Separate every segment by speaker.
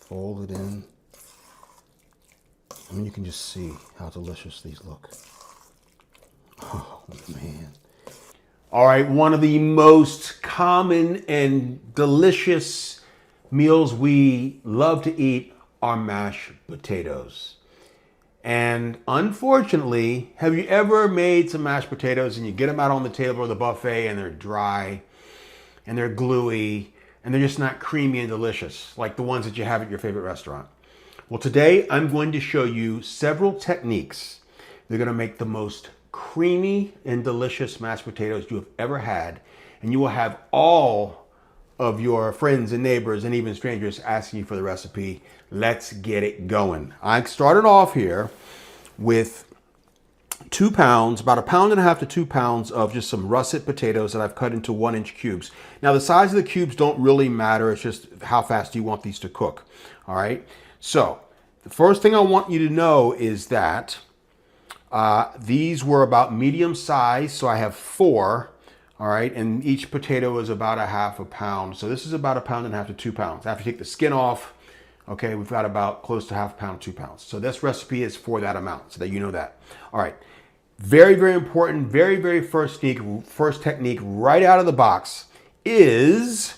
Speaker 1: fold it in. I mean, you can just see how delicious these look. Oh, man. All right, one of the most common and delicious meals we love to eat are mashed potatoes. And unfortunately, have you ever made some mashed potatoes and you get them out on the table or the buffet and they're dry and they're gluey and they're just not creamy and delicious like the ones that you have at your favorite restaurant? Well, today I'm going to show you several techniques that are going to make the most creamy and delicious mashed potatoes you have ever had. And you will have all of your friends and neighbors and even strangers asking you for the recipe. Let's get it going. I started off here with 2 pounds, about 1.5 pounds to 2 pounds of just some russet potatoes that I've cut into 1-inch cubes. Now the size of the cubes don't really matter. It's just how fast you want these to cook. All right. So the first thing I want you to know is that these were about medium size. So I have 4. All right, and each potato is about 1/2 pound. So this is about 1.5 pounds to 2 pounds. After you take the skin off, okay, we've got about close to 1/2 pound, 2 pounds. So this recipe is for that amount, so that you know that. All right, very, very important, very first technique right out of the box is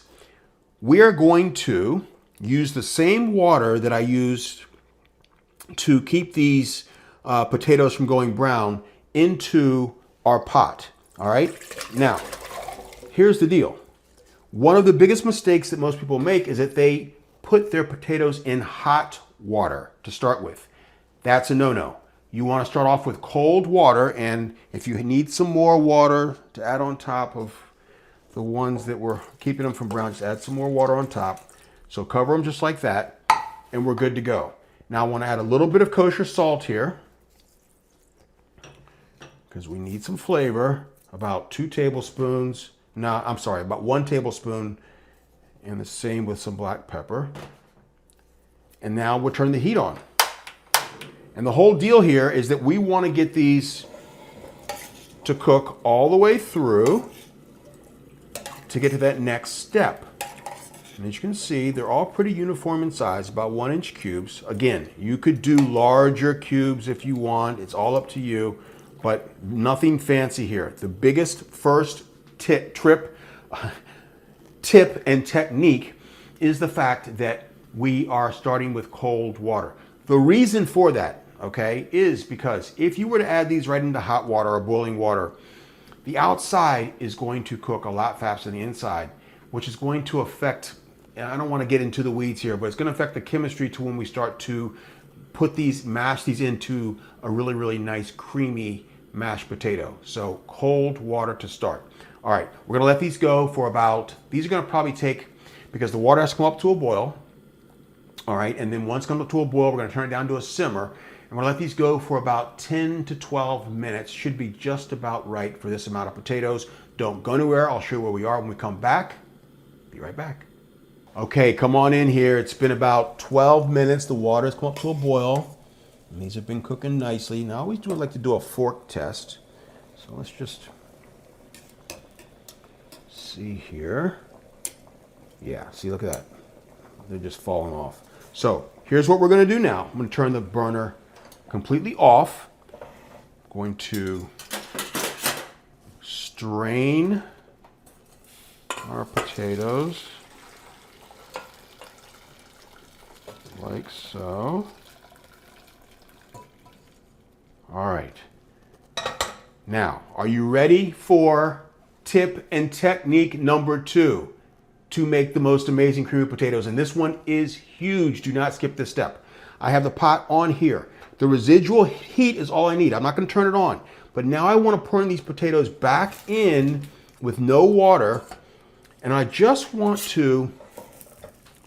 Speaker 1: we are going to use the same water that I used to keep these potatoes from going brown into our pot. All right, now here's the deal. One of the biggest mistakes that most people make is that they put their potatoes in hot water to start with. That's a no-no. You want to start off with cold water, and if you need some more water to add on top of the ones that were keeping them from brown, just add some more water on top. So cover them just like that, and we're good to go. Now I want to add a little bit of kosher salt here because we need some flavor. About 2 tablespoons. No, I'm sorry, about 1 tablespoon. And the same with some black pepper. And now we'll turn the heat on. And the whole deal here is that we want to get these to cook all the way through to get to that next step. And as you can see, they're all pretty uniform in size, about 1-inch cubes. Again, you could do larger cubes if you want. It's all up to you. But nothing fancy here. The biggest first tip and technique is the fact that we are starting with cold water. The reason for that, okay, is because if you were to add these right into hot water or boiling water, the outside is going to cook a lot faster than the inside, which is going to affect, and I don't want to get into the weeds here, but it's going to affect the chemistry to when we start to mash these into a really, really nice creamy mashed potato. So cold water to start. All right, we're gonna let these go for these are gonna probably take, because the water has to come up to a boil. All right, and then once it comes up to a boil, we're gonna turn it down to a simmer. And we're gonna let these go for about 10 to 12 minutes. Should be just about right for this amount of potatoes. Don't go anywhere. I'll show you where we are when we come back. Be right back. Okay, come on in here. It's been about 12 minutes. The water's come up to a boil. And these have been cooking nicely. Now I always like to do a fork test. So let's just see here. Yeah, see, look at that. They're just falling off. So here's what we're going to do now. I'm going to turn the burner completely off. I'm going to strain our potatoes like so. All right. Now, are you ready for tip and technique number 2 to make the most amazing creamy potatoes? And this one is huge. Do not skip this step. I have the pot on here. The residual heat is all I need. I'm not going to turn it on. But now I want to pour these potatoes back in with no water. And I just want to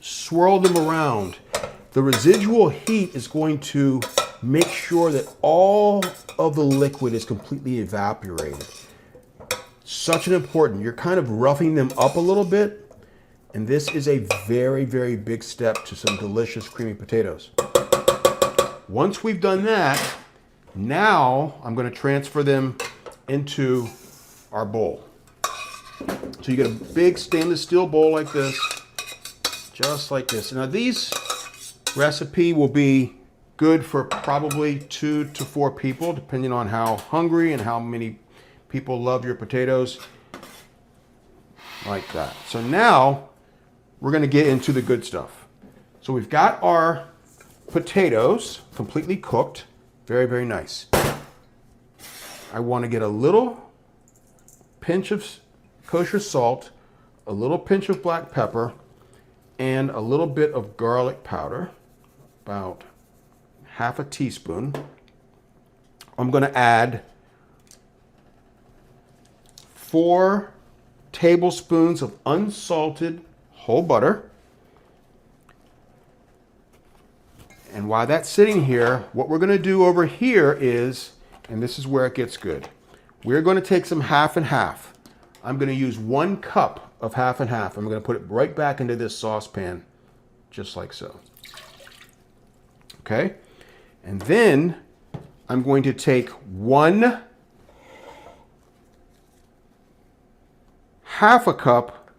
Speaker 1: swirl them around. The residual heat is going to make sure that all of the liquid is completely evaporated. Such an important, you're kind of roughing them up a little bit. And this is a very, very big step to some delicious creamy potatoes. Once we've done that, now I'm going to transfer them into our bowl. So you get a big stainless steel bowl like this, just like this. Now these recipe will be good for probably 2 to 4 people, depending on how hungry and how many people love your potatoes. Like that. So now we're going to get into the good stuff. So we've got our potatoes completely cooked. Very, very nice. I want to get a little pinch of kosher salt, a little pinch of black pepper, and a little bit of garlic powder, about half a teaspoon. I'm going to add 4 tablespoons of unsalted whole butter. And while that's sitting here, what we're going to do over here is, and this is where it gets good, we're going to take some half and half. I'm going to use 1 cup of half and half. I'm going to put it right back into this saucepan, just like so. Okay? And then I'm going to take 1 half a cup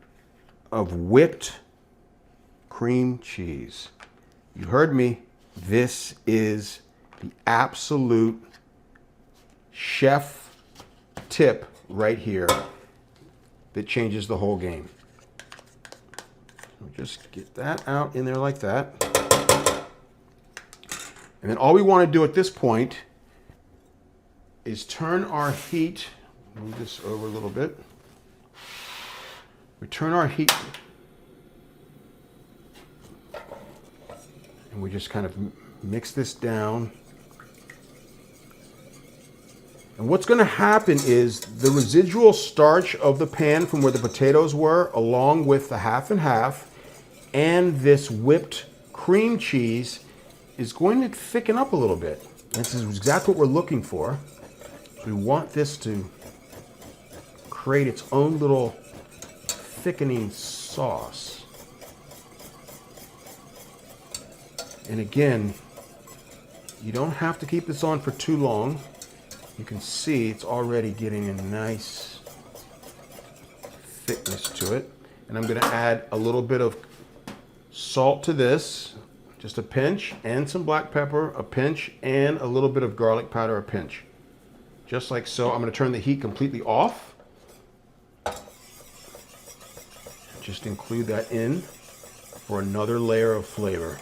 Speaker 1: of whipped cream cheese. You heard me. This is the absolute chef tip right here that changes the whole game. Just get that out in there like that. And then all we want to do at this point is turn our heat, move this over a little bit. We turn our heat, and we just kind of mix this down. And what's going to happen is the residual starch of the pan from where the potatoes were, along with the half and half, and this whipped cream cheese is going to thicken up a little bit. This is exactly what we're looking for. We want this to create its own little thickening sauce. And again, you don't have to keep this on for too long. You can see it's already getting a nice thickness to it. And I'm going to add a little bit of salt to this, just a pinch, and some black pepper, a pinch, and a little bit of garlic powder, a pinch. Just like so. I'm going to turn the heat completely off. Just include that in for another layer of flavor.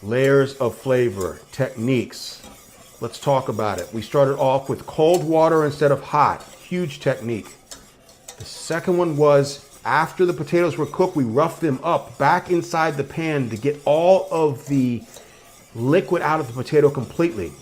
Speaker 1: Layers of flavor, techniques. Let's talk about it. We started off with cold water instead of hot. Huge technique. The second one was after the potatoes were cooked, we roughed them up back inside the pan to get all of the liquid out of the potato completely.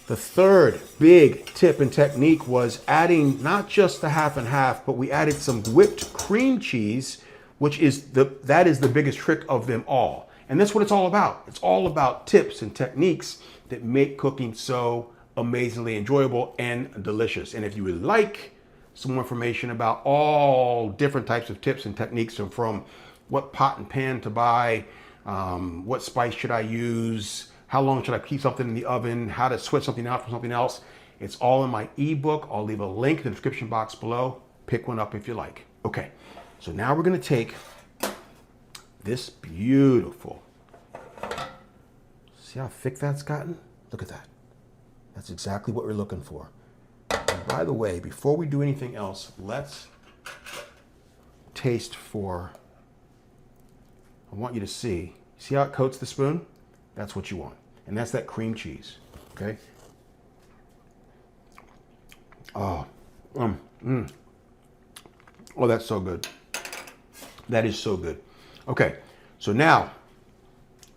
Speaker 1: The third big tip and technique was adding not just the half and half, but we added some whipped cream cheese, which is that is the biggest trick of them all. And that's what it's all about. It's all about tips and techniques that make cooking so amazingly enjoyable and delicious. And if you would like some more information about all different types of tips and techniques, and from what pot and pan to buy, what spice should I use, how long should I keep something in the oven, how to switch something out from something else, it's all in my ebook. I'll leave a link in the description box below. Pick one up if you like. Okay, so now we're going to take this beautiful, see how thick that's gotten? Look at that. That's exactly what we're looking for. And by the way, before we do anything else, let's taste for, I want you to see how it coats the spoon? That's what you want. And that's that cream cheese, okay? Oh, oh, that's so good. That is so good. Okay, so now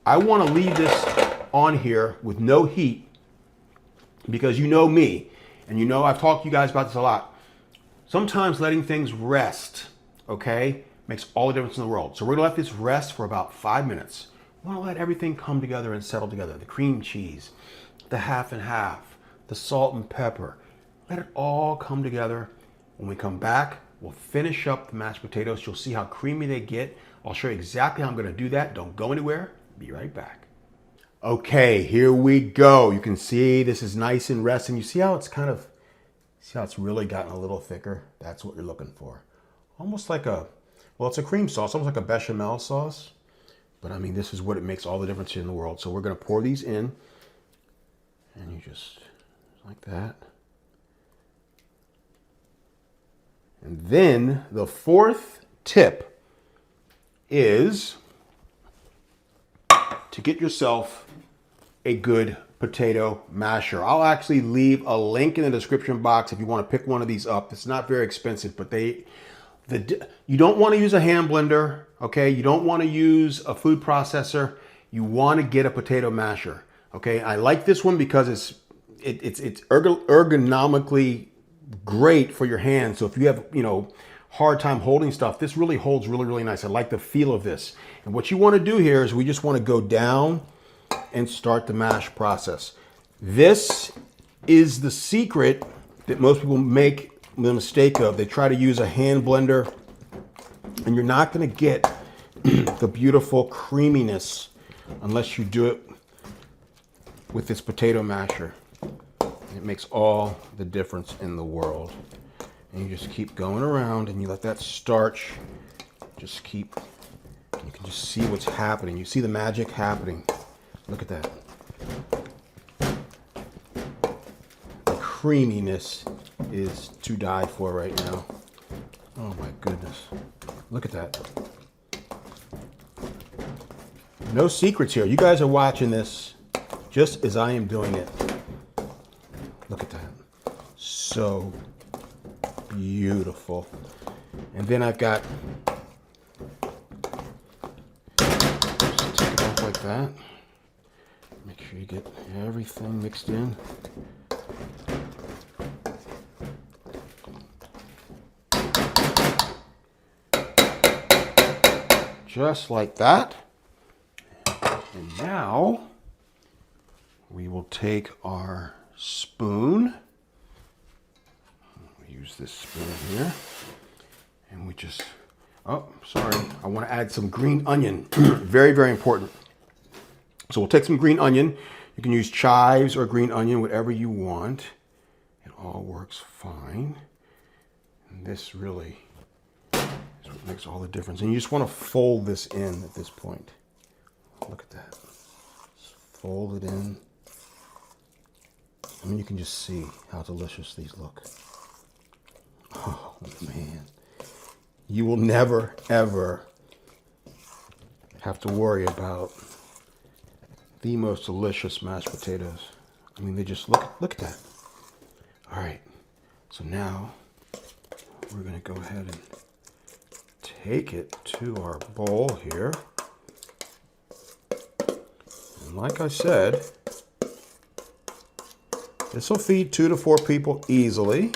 Speaker 1: I want to leave this on here with no heat, because you know me, and you know I've talked to you guys about this a lot. Sometimes letting things rest, okay, makes all the difference in the world. So we're gonna let this rest for about 5 minutes. I want to let everything come together and settle together. The cream cheese, the half and half, the salt and pepper. Let it all come together. When we come back, we'll finish up the mashed potatoes. You'll see how creamy they get. I'll show you exactly how I'm going to do that. Don't go anywhere. Be right back. Okay, here we go. You can see this is nice and resting. You see how it's kind of, see how it's really gotten a little thicker? That's what you're looking for. Almost like a well, it's a cream sauce, almost like a bechamel sauce. But I mean, this is what it makes all the difference in the world. So we're going to pour these in, and you just like that. And then the fourth tip is to get yourself a good potato masher. I'll actually leave a link in the description box if you want to pick one of these up. It's not very expensive, but you don't want to use a hand blender, okay? You don't want to use a food processor. You want to get a potato masher, okay? I like this one because it's ergonomically great for your hands. So if you have, hard time holding stuff, this really holds really nice. I like the feel of this. And what you want to do here is we just want to go down and start the mash process. This is the secret that most people make the mistake of. They try to use a hand blender, and you're not going to get the beautiful creaminess unless you do it with this potato masher. It makes all the difference in the world. And you just keep going around, and you let that starch just keep, you can just see what's happening. You see the magic happening. Look at that. The creaminess is to die for right now. Oh my goodness. Look at that. No secrets here. You guys are watching this just as I am doing it. Look at that. So beautiful. And then I've got, just take it off like that. Make sure you get everything mixed in. Just like that. And now we will take our spoon. We use this spoon here. And we just, oh, sorry. I want to add some green onion. Very important. So we'll take some green onion. You can use chives or green onion, whatever you want. It all works fine. And this really is what makes all the difference. And you just want to fold this in at this point. Look at that. Just fold it in. I mean, you can just see how delicious these look. Oh, man. You will never, ever have to worry about the most delicious mashed potatoes. I mean, they just look at that. All right, so now we're gonna go ahead and take it to our bowl here. And like I said, this will feed 2 to 4 people easily.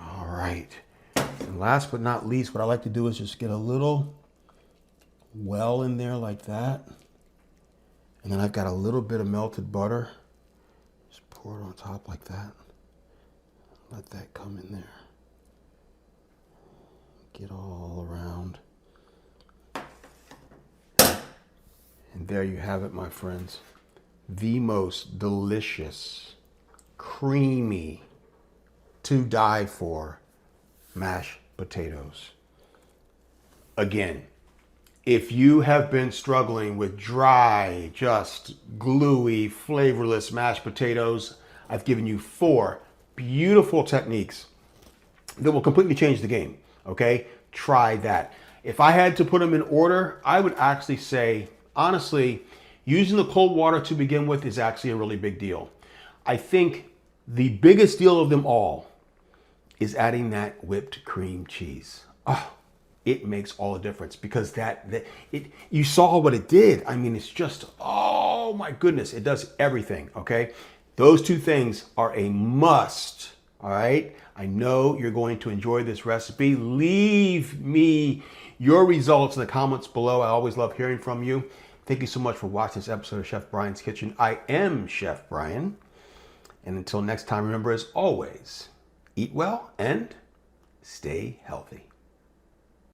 Speaker 1: All right. And last but not least, what I like to do is just get a little well in there like that. And then I've got a little bit of melted butter. Just pour it on top like that. Let that come in there. Get all around. And there you have it, my friends. The most delicious, creamy, to die for mashed potatoes. Again, if you have been struggling with dry, just gluey, flavorless mashed potatoes, I've given you 4 beautiful techniques that will completely change the game, okay? Try that. If I had to put them in order, I would actually say, honestly, using the cold water to begin with is actually a really big deal. I think the biggest deal of them all is adding that whipped cream cheese. Oh, it makes all the difference because you saw what it did. I mean, it's just, oh my goodness, it does everything, okay? Those 2 things are a must, all right? I know you're going to enjoy this recipe. Leave me your results in the comments below. I always love hearing from you. Thank you so much for watching this episode of Chef Brian's Kitchen. I am Chef Brian. And until next time, remember, as always, eat well and stay healthy.